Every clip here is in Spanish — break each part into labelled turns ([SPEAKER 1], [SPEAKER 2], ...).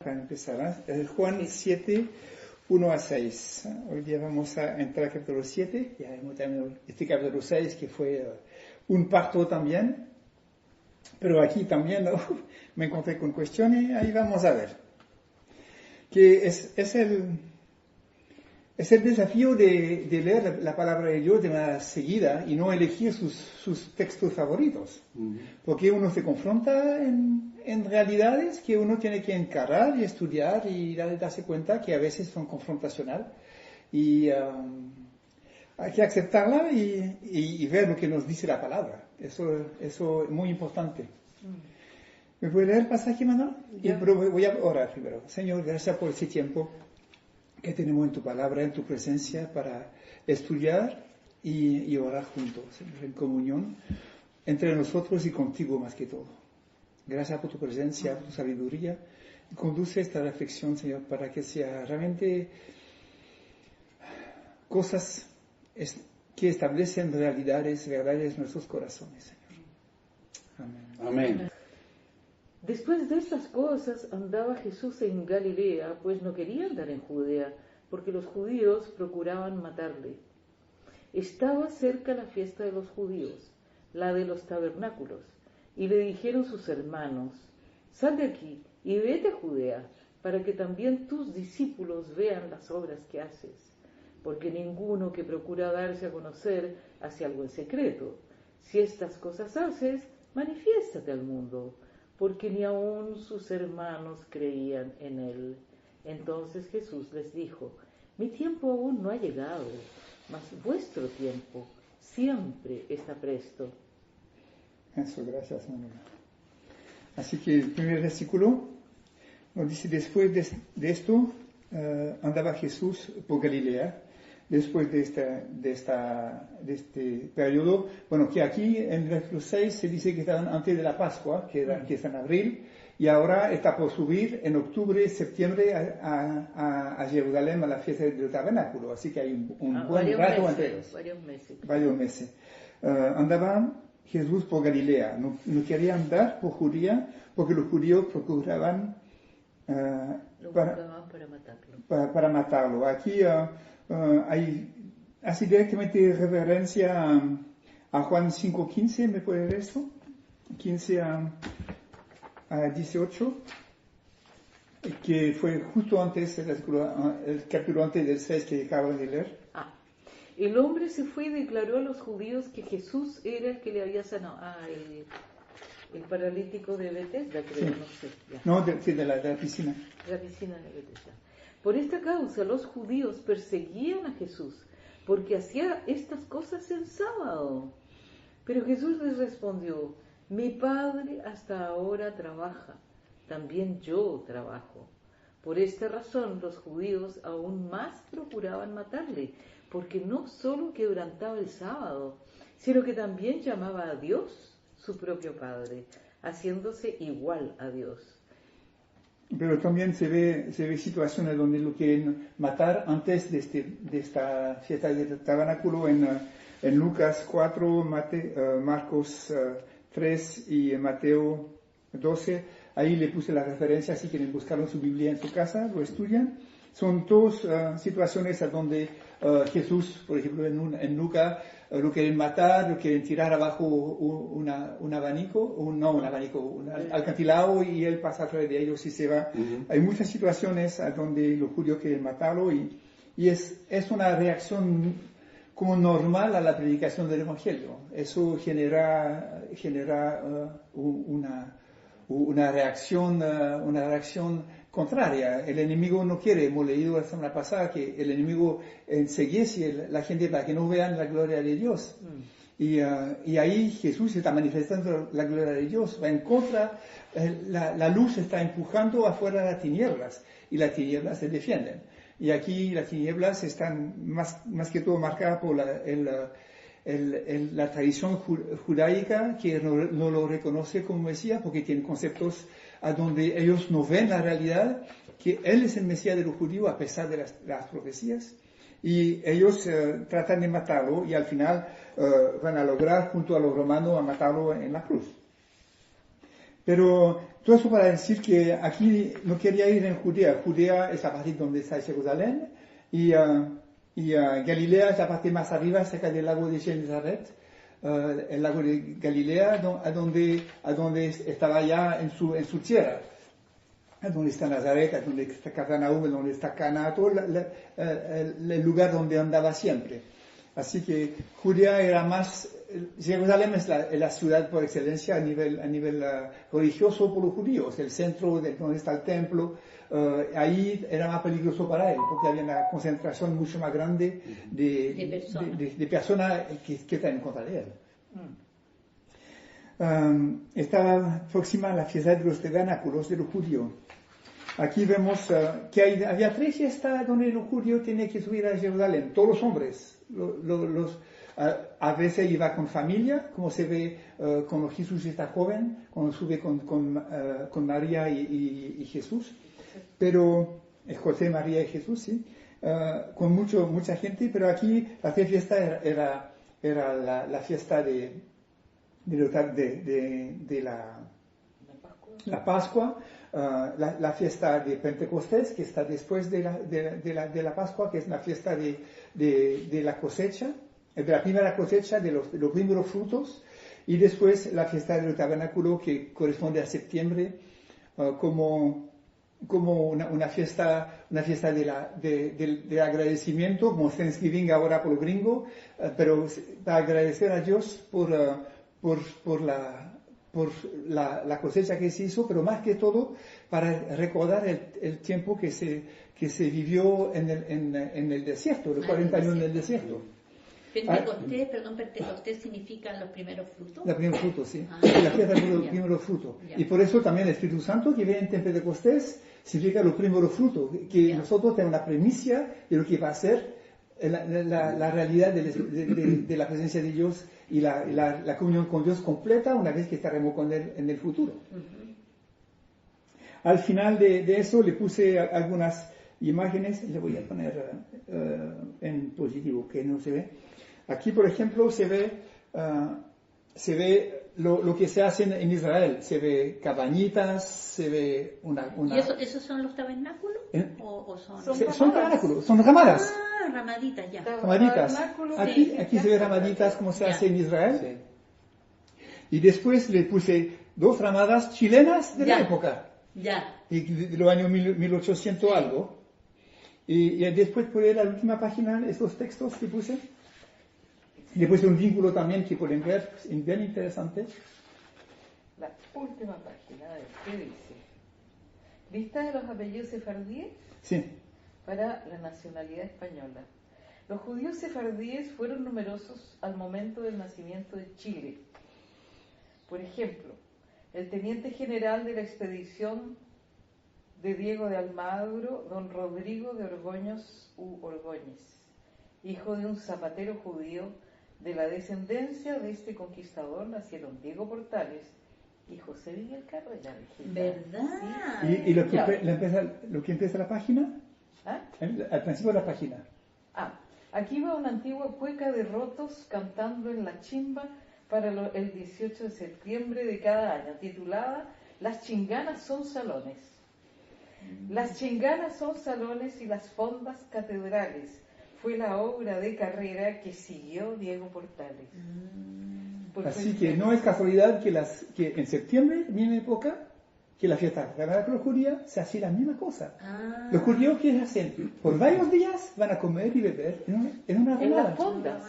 [SPEAKER 1] para empezar. Juan 7, 1 a 6. Hoy día vamos a entrar al capítulo 7. Ya hemos terminado este capítulo 6, que fue un parto también. Pero aquí también me encontré con cuestiones, ahí vamos a ver. Que es el desafío de leer la palabra de Dios de manera seguida y no elegir sus textos favoritos. Porque uno se confronta en realidades que uno tiene que encarar y estudiar y darse cuenta que a veces son confrontacionales. Y hay que aceptarla y ver lo que nos dice la palabra. Eso es muy importante. ¿Me puede leer el pasaje, Manuel? Pero voy a orar primero. Señor, gracias por ese tiempo que tenemos en tu palabra, en tu presencia, para estudiar y orar juntos, Señor, en comunión, entre nosotros y contigo más que todo. Gracias por tu presencia, por tu sabiduría. Y conduce esta reflexión, Señor, para que sea realmente cosas que establecen verdades en nuestros corazones, Señor. Amén.
[SPEAKER 2] Amén.
[SPEAKER 3] Después de estas cosas andaba Jesús en Galilea, pues no quería andar en Judea, porque los judíos procuraban matarle. Estaba cerca la fiesta de los judíos, la de los tabernáculos, y le dijeron sus hermanos: sal de aquí y vete a Judea, para que también tus discípulos vean las obras que haces, porque ninguno que procura darse a conocer hace algo en secreto. Si estas cosas haces, manifiéstate al mundo, porque ni aun sus hermanos creían en él. Entonces Jesús les dijo: mi tiempo aún no ha llegado, mas vuestro tiempo siempre está presto.
[SPEAKER 1] Eso, gracias, Manuel. Así que el primer versículo nos dice: después de esto andaba Jesús por Galilea. Después de este periodo, bueno, que aquí en el versículo 6 se dice que estaban antes de la Pascua, que es en abril, y ahora está por subir en octubre, septiembre a Jerusalén a la fiesta del tabernáculo, así que hay un buen rato entre ellos. Varios meses. Andaba Jesús por Galilea, no quería andar por Judea, porque los judíos procuraban para matarlo. Aquí hay así directamente referencia a Juan 5:15, ¿me puede ver eso? 15 a 18, que fue justo antes, el capítulo antes del 6 que acabo de leer.
[SPEAKER 3] El hombre se fue y declaró a los judíos que Jesús era el que le había sanado. El paralítico de Betesda, creo,
[SPEAKER 1] sí.
[SPEAKER 3] No sé. Ya.
[SPEAKER 1] No, de la piscina.
[SPEAKER 3] La piscina de Betesda. Por esta causa los judíos perseguían a Jesús, porque hacía estas cosas en sábado. Pero Jesús les respondió: mi Padre hasta ahora trabaja, también yo trabajo. Por esta razón los judíos aún más procuraban matarle, porque no solo quebrantaba el sábado, sino que también llamaba a Dios su propio Padre, haciéndose igual a Dios.
[SPEAKER 1] Pero también se ve situaciones donde lo quieren matar antes de esta fiesta del tabernáculo en Lucas 4, Marcos 3 y Mateo 12. Ahí le puse la referencia, si quieren buscarlo en su Biblia en su casa, lo estudian. Son dos situaciones a donde Jesús, por ejemplo, en Lucas, lo quieren matar, lo quieren tirar abajo un abanico, un acantilado, y él pasa a través de ellos y se va. Hay muchas situaciones a donde los judíos quieren matarlo y es una reacción como normal a la predicación del Evangelio. Eso genera una reacción contraria. El enemigo no quiere, hemos leído la semana pasada que el enemigo enseguece la gente para que no vean la gloria de Dios. Y ahí Jesús está manifestando la gloria de Dios, va en contra, la luz está empujando afuera las tinieblas, y las tinieblas se defienden. Y aquí las tinieblas están más que todo marcadas por la tradición judaica, que no lo reconoce como Mesías, porque tiene conceptos a donde ellos no ven la realidad, que Él es el Mesías de los judíos a pesar de las profecías, y ellos tratan de matarlo, y al final van a lograr junto a los romanos a matarlo en la cruz. Pero todo eso para decir que aquí no quería ir en Judea. Judea es la parte donde está Jerusalén y Galilea es la parte más arriba, cerca del lago de Genezaret, el lago de Galilea, a donde estaba ya en su tierra. A donde está Nazaret, a donde está Capernaum, a donde está Cana, todo el lugar donde andaba siempre. Así que Judea era más, Jerusalén es la ciudad por excelencia a nivel religioso por los judíos, el centro donde está el templo. Ahí era más peligroso para él, porque había una concentración mucho más grande de personas que están en contra de él. Estaba próxima a la fiesta de los tabernáculos de los judíos. Aquí vemos que había 3 fiestas donde los judíos tenían que subir a Jerusalén, todos los hombres. A veces iba con familia, como se ve cuando Jesús está joven, cuando sube con María y Jesús, pero José, María y Jesús, sí, con mucha gente, pero aquí la fiesta era la fiesta de la Pascua, la fiesta de Pentecostés, que está después de la Pascua, que es la fiesta de la cosecha, de la primera cosecha, de los primeros frutos, y después la fiesta del tabernáculo, que corresponde a septiembre, como una fiesta de agradecimiento, como Thanksgiving ahora por el gringo, pero para agradecer a Dios por la cosecha que se hizo, pero más que todo para recordar el tiempo que se vivió en el desierto, los 40 años en el desierto.
[SPEAKER 2] Pentecostés significan los primeros frutos.
[SPEAKER 1] Los primeros frutos, sí. La fiesta de los primeros frutos. Y por eso también el Espíritu Santo que viene en Pentecostés significa los primeros frutos, que nosotros tenemos una premisa de lo que va a ser la realidad de la presencia de Dios y la comunión con Dios completa una vez que estaremos con Él en el futuro. Al final de eso le puse algunas imágenes, le voy a poner en positivo, que no se ve. Aquí, por ejemplo, se ve lo que se hace en Israel. Se ve cabañitas, se ve una...
[SPEAKER 2] ¿Y esos son los tabernáculos? ¿O
[SPEAKER 1] son tabernáculos, son ramaditas.
[SPEAKER 2] Ah, ramaditas, ya.
[SPEAKER 1] Ramaditas. Aquí se ve ramaditas como se hace en Israel. Sí. Y después le puse 2 ramadas chilenas de la época.
[SPEAKER 2] Ya.
[SPEAKER 1] De los años 1800 algo. Y después por la última página, estos textos que puse. Y le puse un vínculo también que pueden ver, es bien interesante.
[SPEAKER 3] La última página, ¿qué dice? Lista de los apellidos sefardíes.
[SPEAKER 1] Sí.
[SPEAKER 3] Para la nacionalidad española. Los judíos sefardíes fueron numerosos al momento del nacimiento de Chile. Por ejemplo, el teniente general de la expedición de Diego de Almagro, don Rodrigo de Orgoños u Orgoñez, hijo de un zapatero judío. De la descendencia de este conquistador nacieron Diego Portales y José Miguel Carrera.
[SPEAKER 2] ¿Verdad?
[SPEAKER 1] Sí. Y lo que empieza la página, al principio de la página.
[SPEAKER 3] Aquí va una antigua cueca de rotos cantando en la chimba para el 18 de septiembre de cada año, titulada Las chinganas son salones. Las chinganas son salones y las fondas catedrales. Fue la obra de Carrera que siguió Diego Portales.
[SPEAKER 1] Así que no es casualidad que en septiembre, en mi época, que la fiesta de los judíos se hace la misma cosa. Los judíos, ¿qué hacen? Por varios días van a comer y beber en una ramada.
[SPEAKER 3] En las fondas.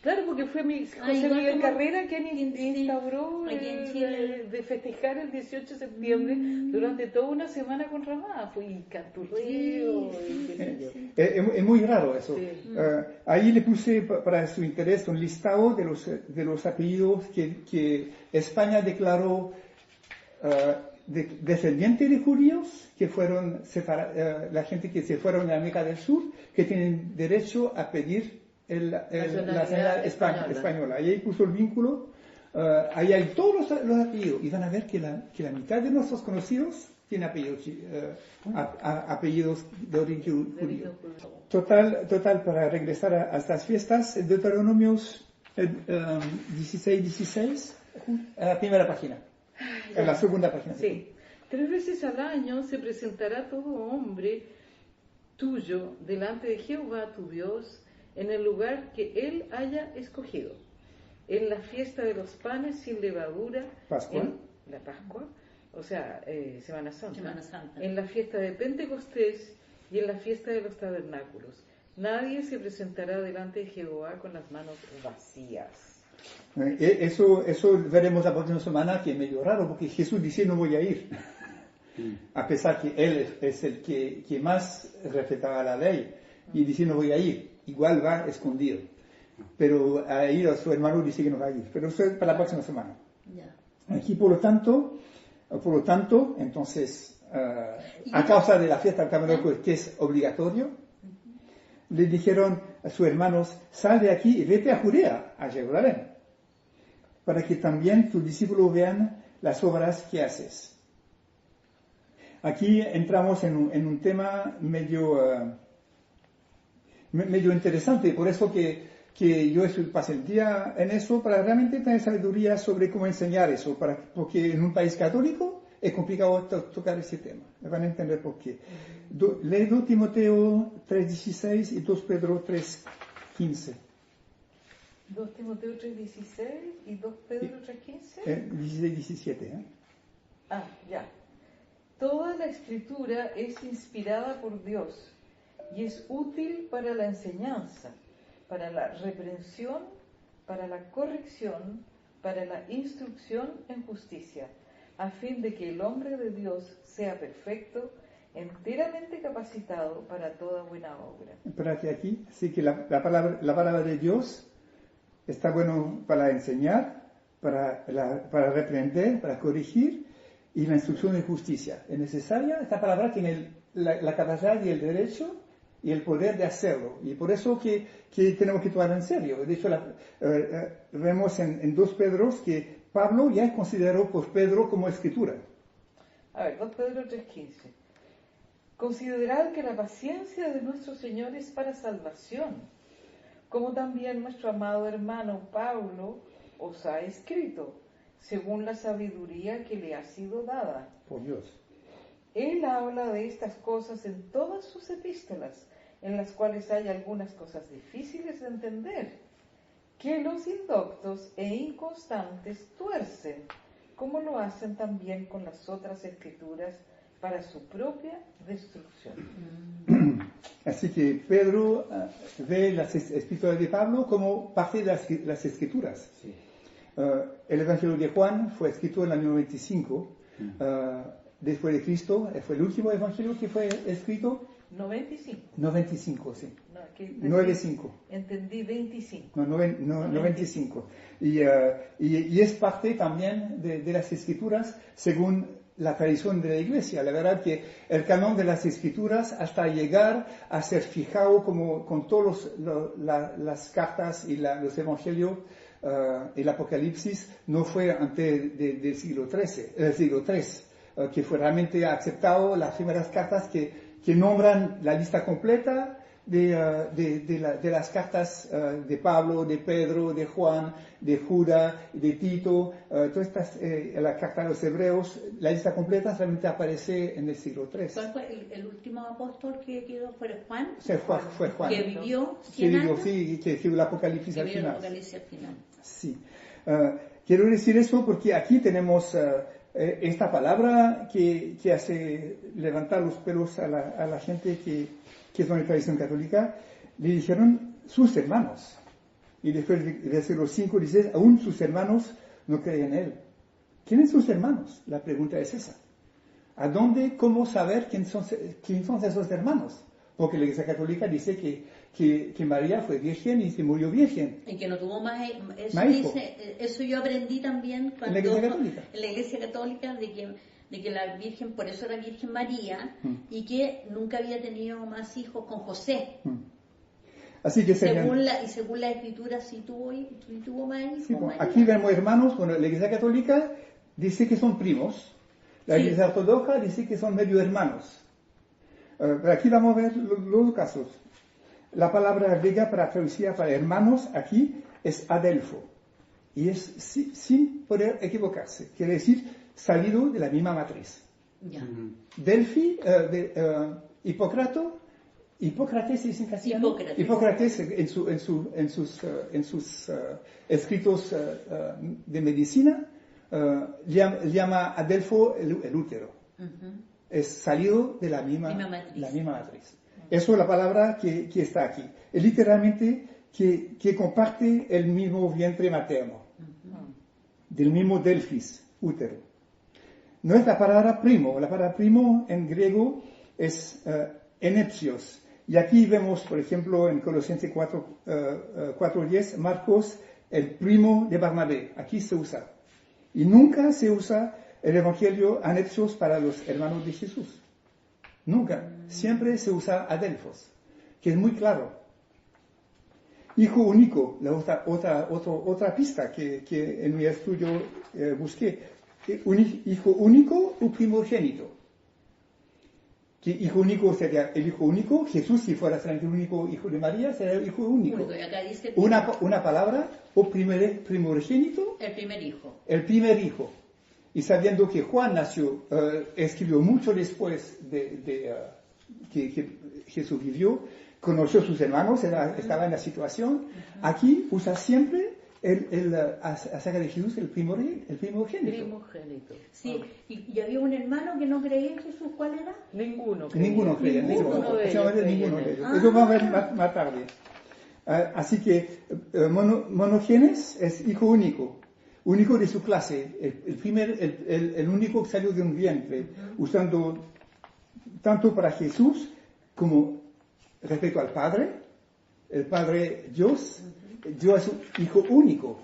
[SPEAKER 3] Claro, porque fue José Miguel Carrera quien instauró de festejar el 18 de septiembre durante toda una semana con ramada. Fue canturreo.
[SPEAKER 1] Es muy raro eso.
[SPEAKER 3] Sí.
[SPEAKER 1] Ahí le puse para su interés un listado de los apellidos que España declaró descendientes de judíos, que fueron la gente que se fueron de América del Sur, que tienen derecho a pedir la nacionalidad española. Y ahí puso el vínculo. Ahí hay todos los apellidos. Y van a ver que la mitad de nuestros conocidos tiene apellidos de origen judío. Total, para regresar a estas fiestas, en Deuteronomios 16, la primera página. En la segunda página.
[SPEAKER 3] Sí. 3 veces al año se presentará todo hombre tuyo delante de Jehová tu Dios en el lugar que él haya escogido. En la fiesta de los panes sin levadura,
[SPEAKER 1] Pascua.
[SPEAKER 3] en la Pascua, o sea, Semana Santa,
[SPEAKER 2] Semana Santa.
[SPEAKER 3] en la fiesta de Pentecostés y en la fiesta de los tabernáculos. Nadie se presentará delante de Jehová con las manos vacías.
[SPEAKER 1] Eso veremos la próxima semana, que es medio raro, porque Jesús dice no voy a ir. A pesar que Él es el que más respetaba la ley, y dice no voy a ir, igual va escondido. Pero a ir a su hermano dice que no va a ir. Pero eso es para la próxima semana.
[SPEAKER 2] Ya.
[SPEAKER 1] Aquí, por lo tanto, entonces, a causa de la fiesta del tabernáculo, que es obligatorio, le dijeron a sus hermanos, sal de aquí y vete a Judea, a Jerusalén, para que también tus discípulos vean las obras que haces. Aquí entramos en un tema medio interesante, por eso que yo pasé el día en eso, para realmente tener sabiduría sobre cómo enseñar eso, porque en un país católico es complicado tocar ese tema. Van a entender por qué. Lee 2 Timoteo 3:16 y 2 Pedro 3:15.
[SPEAKER 3] 2 Timoteo 3:16 y 2 Pedro 3:15.
[SPEAKER 1] 16-17.
[SPEAKER 3] Ah, ya. Toda la escritura es inspirada por Dios y es útil para la enseñanza, para la reprensión, para la corrección, para la instrucción en justicia, a fin de que el hombre de Dios sea perfecto, enteramente capacitado para toda buena obra.
[SPEAKER 1] Espérate aquí, así que la palabra de Dios está bueno para enseñar, para reprender, para corregir, y la instrucción de justicia. Es necesaria, esta palabra tiene la capacidad y el derecho y el poder de hacerlo. Y por eso que tenemos que tomarlo en serio. De hecho, vemos en 2 Pedros que Pablo ya consideró por Pedro como escritura.
[SPEAKER 3] A ver, 2 Pedro 3:15. Considerad que la paciencia de nuestro Señor es para salvación, como también nuestro amado hermano Pablo os ha escrito, según la sabiduría que le ha sido dada.
[SPEAKER 1] Por Dios.
[SPEAKER 3] Él habla de estas cosas en todas sus epístolas, en las cuales hay algunas cosas difíciles de entender, que los indoctos e inconstantes tuercen, como lo hacen también con las otras escrituras para su propia destrucción.
[SPEAKER 1] Así que Pedro ve las escrituras de Pablo como parte de las escrituras.
[SPEAKER 4] Sí.
[SPEAKER 1] El Evangelio de Juan fue escrito en el año 95, después de Cristo. Fue el último Evangelio que fue escrito.
[SPEAKER 3] 95.
[SPEAKER 1] 95, sí.
[SPEAKER 3] No, aquí
[SPEAKER 1] 95.
[SPEAKER 3] Entendí 25.
[SPEAKER 1] No, 95. Y es parte también de las escrituras según la tradición de la Iglesia. La verdad que el canon de las escrituras, hasta llegar a ser fijado como con todas las cartas y los evangelios, el Apocalipsis, no fue antes del siglo III, que fue realmente aceptado las primeras cartas que nombran la lista completa de las cartas de Pablo, de Pedro, de Juan, de Judas, de Tito, todas estas, la carta de los hebreos, la lista completa solamente aparece en el siglo III.
[SPEAKER 2] ¿Cuál fue el último apóstol que quedó? ¿Fue Juan?
[SPEAKER 1] Fue Juan.
[SPEAKER 2] Que vivió 100 años.
[SPEAKER 1] Sí, que escribió el Apocalipsis
[SPEAKER 2] Que
[SPEAKER 1] al
[SPEAKER 2] vivió el
[SPEAKER 1] final.
[SPEAKER 2] Apocalipsis al final.
[SPEAKER 1] Sí. Quiero decir eso porque aquí tenemos esta palabra que hace levantar los pelos a la gente que son de tradición católica. Le dijeron sus hermanos. Y después del versículo 5 dice, aún sus hermanos no creen en él. ¿Quiénes son sus hermanos? La pregunta es esa. ¿A dónde, cómo saber quién son esos hermanos? Porque la Iglesia Católica dice que María fue virgen y se murió virgen.
[SPEAKER 2] Y que no tuvo más
[SPEAKER 1] hijo.
[SPEAKER 2] Eso yo aprendí también cuando,
[SPEAKER 1] ¿En la Iglesia Católica?
[SPEAKER 2] En la Iglesia Católica, de que la Virgen, por eso era Virgen María, y que nunca había tenido más hijos con José.
[SPEAKER 1] Así que
[SPEAKER 2] según la Escritura sí tuvo más hijos.
[SPEAKER 1] Sí, bueno, aquí vemos hermanos. Bueno, la Iglesia Católica dice que son primos. La Iglesia Ortodoxa dice que son medio hermanos. Pero aquí vamos a ver los casos. La palabra griega para traducir para hermanos aquí es adelfo. Y es sin poder equivocarse. Quiere decir salido de la misma matriz.
[SPEAKER 2] Ya.
[SPEAKER 1] Delphi, Hipócrates es en castellano. Hipócrates en sus escritos de medicina llama a Delfo el útero. Es salido de la misma matriz. Eso es la palabra que está aquí. Es literalmente que comparte el mismo vientre materno, del mismo Delfis, útero. No es la palabra primo. La palabra primo en griego es enepsios. Y aquí vemos, por ejemplo, en Colosenses 4:10, Marcos, el primo de Barnabé. Aquí se usa. Y nunca se usa el Evangelio anepsios para los hermanos de Jesús. Nunca. Siempre se usa adelfos, que es muy claro. Hijo único, la otra pista que en mi estudio busqué. Hijo único o primogénito. Que hijo único sería el hijo único. Jesús, si fuera el único hijo de María, sería el hijo único.
[SPEAKER 2] Acá dice
[SPEAKER 1] Una palabra, o primogénito.
[SPEAKER 2] el primer hijo.
[SPEAKER 1] El primer hijo. Y sabiendo que Juan escribió mucho después de que Jesús vivió, conoció a sus hermanos, estaba en la situación. Aquí usa siempre acerca de Jesús el primogénito.
[SPEAKER 2] Sí, y había un hermano que no creía en Jesús. ¿Cuál era?
[SPEAKER 3] Ninguno
[SPEAKER 1] creía.
[SPEAKER 3] Ninguno de ellos.
[SPEAKER 1] Eso vamos a ver más tarde. Así que Monogenes es hijo único de su clase, el único que salió de un vientre, usando tanto para Jesús como respecto al Padre, el Padre Dios es hijo único,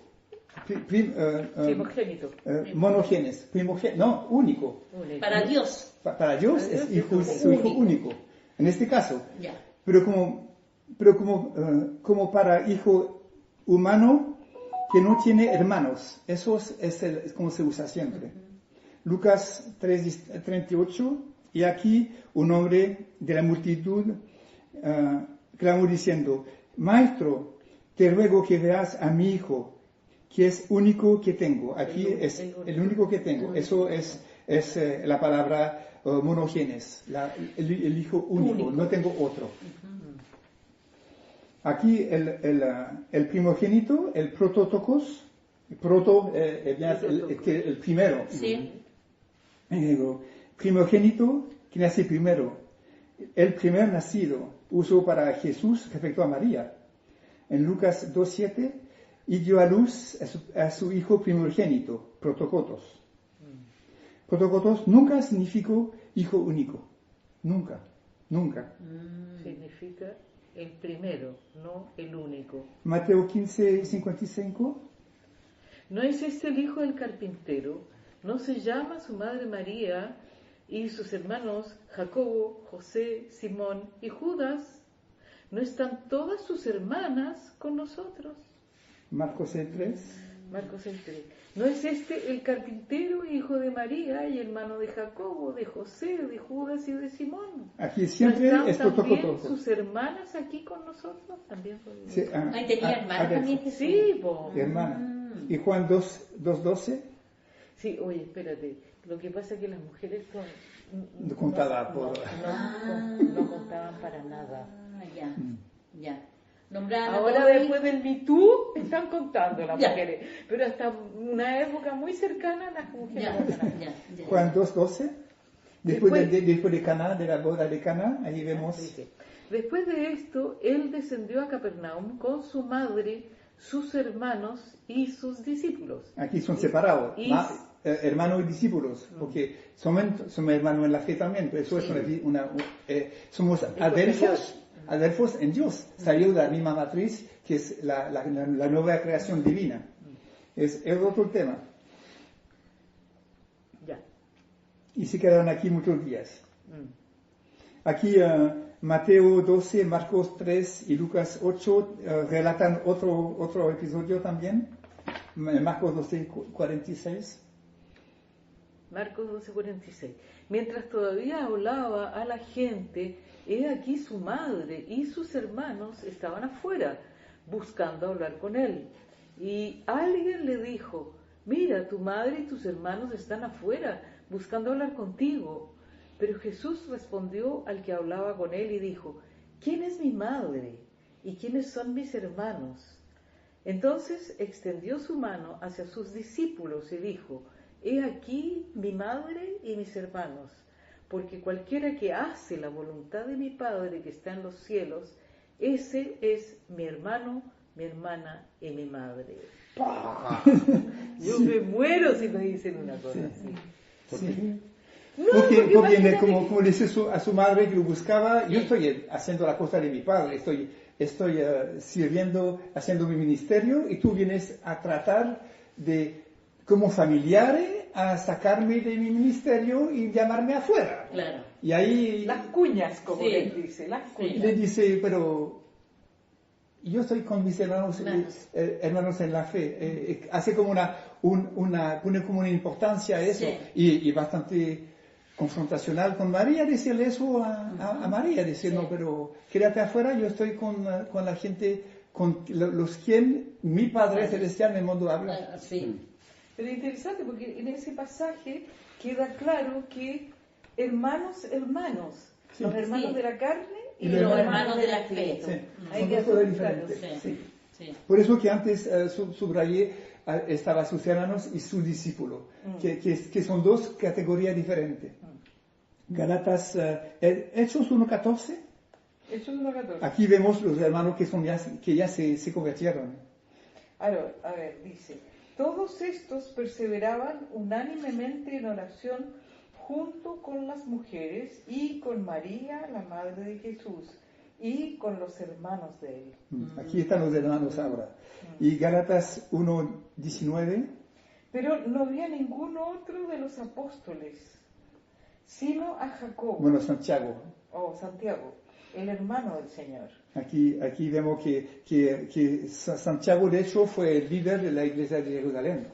[SPEAKER 3] primogénito,
[SPEAKER 1] monogenes, único.
[SPEAKER 2] Para Dios.
[SPEAKER 1] Para Dios es su hijo único, en este caso.
[SPEAKER 2] Ya.
[SPEAKER 1] Pero como para hijo humano que no tiene hermanos, eso es como se usa siempre. Lucas 3:38, y aquí un hombre de la multitud clamó diciendo: Maestro, te ruego que veas a mi hijo, que es único que tengo. Aquí es el único que tengo. Eso es la palabra monogenes, el hijo único, no tengo otro. Aquí el primogénito, el prototokos, el primero.
[SPEAKER 2] Sí.
[SPEAKER 1] Primogénito que nace primero. El primer nacido usó para Jesús respecto a María. En Lucas 2:7, y dio a luz a su hijo primogénito, protocotos. Protocotos nunca significó hijo único. Nunca.
[SPEAKER 3] Significa el primero, no el único.
[SPEAKER 1] Mateo 15:55.
[SPEAKER 3] ¿No es este el hijo del carpintero? ¿No se llama su madre María y sus hermanos Jacobo, José, Simón y Judas? ¿No están todas sus hermanas con nosotros?
[SPEAKER 1] Marcos 3.
[SPEAKER 3] ¿No es este el carpintero, hijo de María y hermano de Jacobo, de José, de Judas y de Simón?
[SPEAKER 1] Aquí siempre
[SPEAKER 3] ¿No
[SPEAKER 1] es
[SPEAKER 3] están también
[SPEAKER 1] protocolo.
[SPEAKER 3] sus hermanas aquí con nosotros? También
[SPEAKER 1] Sí,
[SPEAKER 2] Ahí tenía hermanas también Jesús.
[SPEAKER 3] Sí, po.
[SPEAKER 1] Hermana. ¿Y Juan 2:12?
[SPEAKER 3] Sí, oye, espérate. Lo que pasa es que las mujeres
[SPEAKER 1] No contaba por...
[SPEAKER 3] no contaban para nada.
[SPEAKER 2] Ya. Nombraban
[SPEAKER 3] Ahora después del Me Too están contando las
[SPEAKER 2] Ya.
[SPEAKER 3] mujeres, pero hasta una época muy cercana las mujeres
[SPEAKER 2] Ya.
[SPEAKER 3] no contaban.
[SPEAKER 1] Juan 2:12. Después de Caná, de la boda de Caná, ahí vemos...
[SPEAKER 3] Dice, después de esto, él descendió a Capernaum con su madre, sus hermanos y sus discípulos.
[SPEAKER 1] Aquí son separados, hermanos y discípulos, porque somos hermanos en la fe también, pero eso es somos adelfos en Dios, salió de la misma matriz que es la nueva creación divina. Es otro tema.
[SPEAKER 3] Ya.
[SPEAKER 1] Y se quedaron aquí muchos días. Aquí Mateo 12, Marcos 3 y Lucas 8 relatan otro episodio también. Marcos 12:46.
[SPEAKER 3] Marcos 12:46. Mientras todavía hablaba a la gente, he aquí su madre y sus hermanos estaban afuera, buscando hablar con él. Y alguien le dijo: mira, tu madre y tus hermanos están afuera buscando hablar contigo. Pero Jesús respondió al que hablaba con él y dijo, ¿quién es mi madre? ¿Y quiénes son mis hermanos? Entonces extendió su mano hacia sus discípulos y dijo, he aquí mi madre y mis hermanos, porque cualquiera que hace la voluntad de mi Padre que está en los cielos, ese es mi hermano, mi hermana y mi madre. Yo me muero si me dicen una cosa así.
[SPEAKER 1] Sí.
[SPEAKER 3] No,
[SPEAKER 1] Porque
[SPEAKER 3] imagínate
[SPEAKER 1] como le dice a su madre que lo buscaba, yo estoy haciendo la cosa de mi padre, estoy sirviendo, haciendo mi ministerio, y tú vienes a tratar de, como familiar, a sacarme de mi ministerio y llamarme afuera.
[SPEAKER 2] Claro.
[SPEAKER 1] Y ahí
[SPEAKER 3] las cuñas, como
[SPEAKER 2] Sí.
[SPEAKER 3] les dice, las cuñas.
[SPEAKER 1] le dice, pero yo estoy con mis hermanos en la fe. Hace como pone como una importancia a eso,
[SPEAKER 2] Sí.
[SPEAKER 1] y bastante confrontacional con María, decirle eso a María, decir,
[SPEAKER 2] Sí.
[SPEAKER 1] no, pero quédate afuera, yo estoy con la gente, con los quien mi Padre Celestial me mandó a hablar.
[SPEAKER 2] Ah, sí.
[SPEAKER 3] Pero es interesante porque en ese pasaje queda claro que hermanos,
[SPEAKER 1] Sí.
[SPEAKER 3] los hermanos
[SPEAKER 2] Sí.
[SPEAKER 3] de la carne
[SPEAKER 1] Y
[SPEAKER 3] y
[SPEAKER 1] los
[SPEAKER 3] los
[SPEAKER 2] hermanos de la fe.
[SPEAKER 3] Espíritu.
[SPEAKER 1] Sí.
[SPEAKER 3] Ahí
[SPEAKER 1] Son
[SPEAKER 3] queda
[SPEAKER 1] dos cosas
[SPEAKER 3] súper claro.
[SPEAKER 1] diferentes.
[SPEAKER 2] Sí.
[SPEAKER 1] Sí.
[SPEAKER 2] Sí.
[SPEAKER 1] Por eso que antes subrayé, estaba sus hermanos y su discípulo, que son dos categorías diferentes. Galatas, Hechos 1.14,
[SPEAKER 3] Eso es 1.14.
[SPEAKER 1] aquí vemos los hermanos que ya se convirtieron.
[SPEAKER 3] A ver, dice, todos estos perseveraban unánimemente en oración junto con las mujeres y con María, la madre de Jesús, y con los hermanos de él.
[SPEAKER 1] Aquí están los hermanos ahora. Y Galatas 1.19,
[SPEAKER 3] Pero no había ningún otro de los apóstoles, sino a Jacobo,
[SPEAKER 1] bueno, Santiago.
[SPEAKER 3] o Santiago, el hermano del Señor.
[SPEAKER 1] Aquí vemos que Santiago, de hecho, fue el líder de la iglesia de Jerusalén.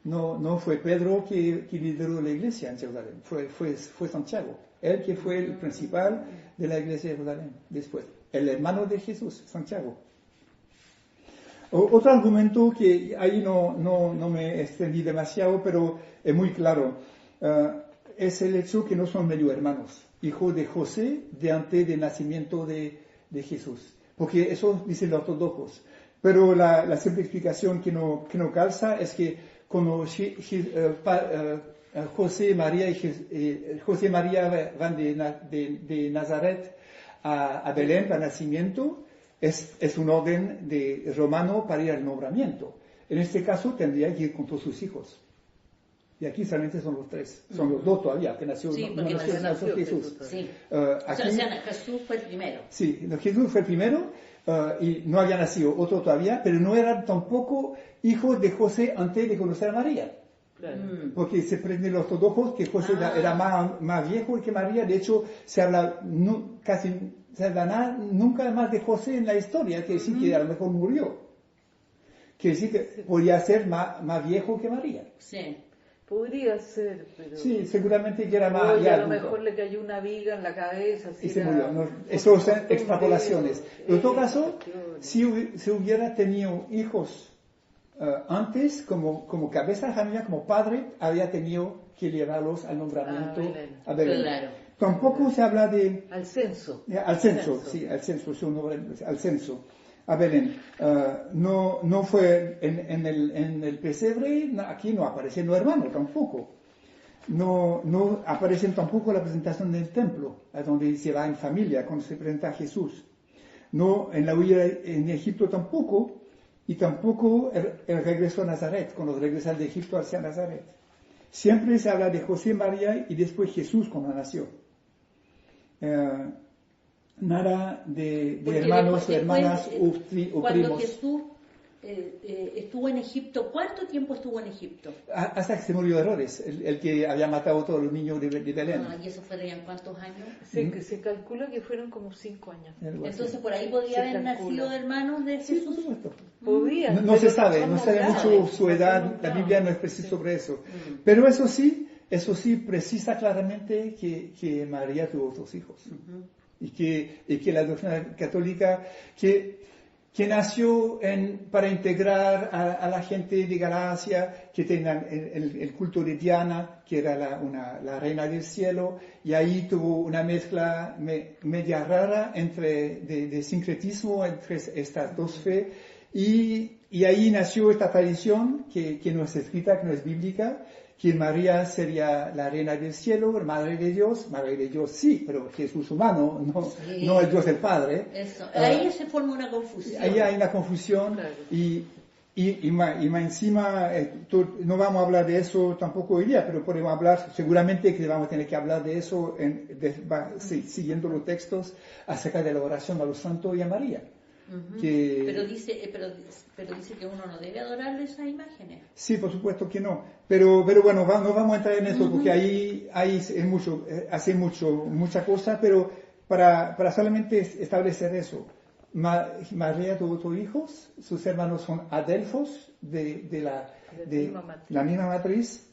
[SPEAKER 1] No fue Pedro que lideró la iglesia en Jerusalén, fue Santiago, él que fue el principal de la iglesia de Jerusalén después, el hermano de Jesús, Santiago. Otro argumento que ahí no me extendí demasiado, pero es muy claro, es el hecho que no son medio hermanos, hijos de José de antes del nacimiento de Jesús, porque eso dicen los ortodoxos. Pero la simple explicación que no calza es que cuando José y María van de Nazaret a Belén para el nacimiento, es un orden de romano para ir al nombramiento. En este caso tendría que ir con todos sus hijos. Y aquí solamente son los tres, son los dos todavía, que nació,
[SPEAKER 2] Sí,
[SPEAKER 1] no
[SPEAKER 2] porque
[SPEAKER 1] nació Jesús.
[SPEAKER 2] Sí.
[SPEAKER 1] Aquí,
[SPEAKER 2] O sea, Jesús fue el primero.
[SPEAKER 1] sí, Jesús fue el primero, y no había nacido otro todavía, pero no eran tampoco hijos de José antes de conocer a María.
[SPEAKER 3] Claro.
[SPEAKER 1] Porque se prende los ortodoxos que José era más viejo que María. De hecho, se habla nunca más de José en la historia, que decir que a lo mejor murió. Quiere decir que podía ser más viejo que María.
[SPEAKER 2] Sí.
[SPEAKER 3] Podría ser, pero...
[SPEAKER 1] Sí, seguramente que era más...
[SPEAKER 3] Oye, a lo
[SPEAKER 1] adulto.
[SPEAKER 3] mejor le cayó una viga en la cabeza.
[SPEAKER 1] Y se murió. No, eso son extrapolaciones. En todo caso, si hubiera tenido hijos antes, como cabeza de familia, como padre, había tenido que llevarlos al nombramiento a Belén.
[SPEAKER 2] Claro.
[SPEAKER 1] Tampoco se habla de...
[SPEAKER 3] Al censo.
[SPEAKER 1] Al censo, sí, al censo, es un nombre, al censo, a Belén. No fue en el pesebre, aquí no aparecen los hermanos tampoco. No aparecen tampoco la presentación del templo, a donde se va en familia cuando se presenta a Jesús. No en la huida en Egipto tampoco, y tampoco el regreso a Nazaret, cuando regresan de Egipto hacia Nazaret. Siempre se habla de José, María y después Jesús cuando nació. Nada de hermanos o hermanas o
[SPEAKER 2] cuando
[SPEAKER 1] primos.
[SPEAKER 2] Jesús estuvo en Egipto, ¿cuánto tiempo estuvo en Egipto?
[SPEAKER 1] Hasta que se murió Herodes, el que había matado a todos los niños de Belén.
[SPEAKER 2] ¿Y eso fueron cuántos años?
[SPEAKER 3] Se calcula que fueron como 5 años.
[SPEAKER 1] Algo así.
[SPEAKER 2] Entonces por ahí podría
[SPEAKER 3] Se
[SPEAKER 2] haber
[SPEAKER 3] calcula.
[SPEAKER 2] nacido hermanos de
[SPEAKER 1] Sí, por
[SPEAKER 2] Jesús.
[SPEAKER 1] supuesto.
[SPEAKER 3] Podía.
[SPEAKER 1] No se sabe,
[SPEAKER 3] son
[SPEAKER 1] no sabe
[SPEAKER 3] nombrados.
[SPEAKER 1] mucho su edad,
[SPEAKER 3] Son
[SPEAKER 1] la
[SPEAKER 3] nombrados.
[SPEAKER 1] Biblia no es precisa sobre eso. Pero eso sí precisa claramente que María tuvo otros hijos. Y que la doctrina católica, que que nació para integrar a la gente de Galacia, que tengan el culto de Diana, que era la reina del cielo, y ahí tuvo una mezcla media rara de sincretismo entre estas dos fe, y ahí nació esta tradición que no es escrita, que no es bíblica, que María sería la reina del cielo, madre de Dios sí, pero Jesús humano, no el Dios del Padre.
[SPEAKER 2] Eso. Ahí se forma una confusión.
[SPEAKER 1] Ahí hay una confusión, claro. y más encima, no vamos a hablar de eso tampoco hoy día, pero podemos hablar, seguramente que vamos a tener que hablar de eso siguiendo los textos acerca de la oración a los santos y a María.
[SPEAKER 2] Pero dice que uno no debe adorarle esas imágenes.
[SPEAKER 1] Sí, por supuesto que no. Pero bueno, no vamos a entrar en eso porque ahí hace mucha cosa, pero para solamente establecer eso. María tuvo hijos, sus hermanos son adelfos de la misma matriz.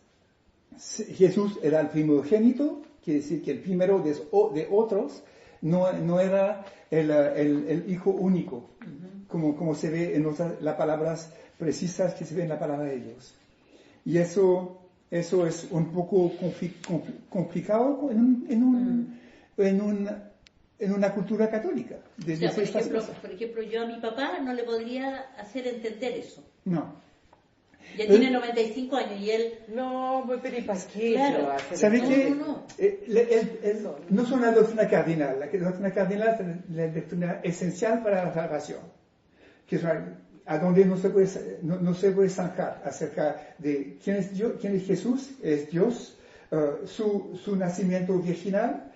[SPEAKER 1] Jesús era el primogénito, quiere decir que el primero de otros. No era el hijo único, como se ve en las palabras precisas que se ve en la palabra de Dios. Y eso es un poco complicado en una cultura católica.
[SPEAKER 2] Por ejemplo, yo a mi papá no le podría hacer entender eso.
[SPEAKER 1] No.
[SPEAKER 2] Ya tiene 95 años y él...
[SPEAKER 3] No, pero ¿y para qué?
[SPEAKER 2] Claro.
[SPEAKER 1] ¿Sabe qué? No son la doctrina cardinal. La doctrina cardinal es la doctrina esencial para la salvación, que es a donde no se puede zanjar acerca de quién es Jesús, es Dios, su nacimiento virginal,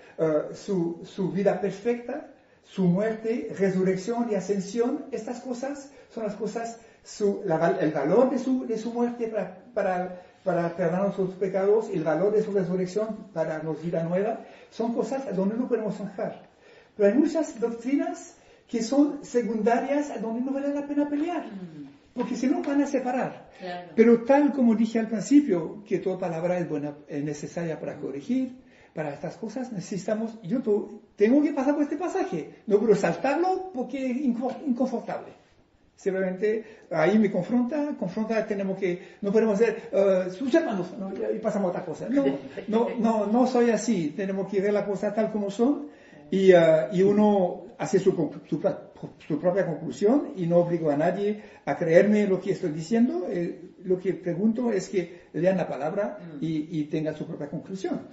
[SPEAKER 1] su vida perfecta, su muerte, resurrección y ascensión. Estas cosas son las cosas... el valor de su muerte para perdonar nuestros pecados, el valor de su resurrección para darnos vida nueva, son cosas a donde no podemos zanjar. Pero hay muchas doctrinas que son secundarias a donde no vale la pena pelear, porque si no van a separar.
[SPEAKER 2] Claro.
[SPEAKER 1] Pero tal como dije al principio, que toda palabra es necesaria para corregir, para estas cosas yo tengo que pasar por este pasaje, no puedo saltarlo porque es inconfortable. Simplemente ahí me confronta, no podemos ser sus hermanos, y pasamos a otra cosa. No soy así, tenemos que ver las cosas tal como son, y uno hace su propia conclusión, y no obligo a nadie a creerme lo que estoy diciendo. Lo que pregunto es que lean la palabra y tengan su propia conclusión.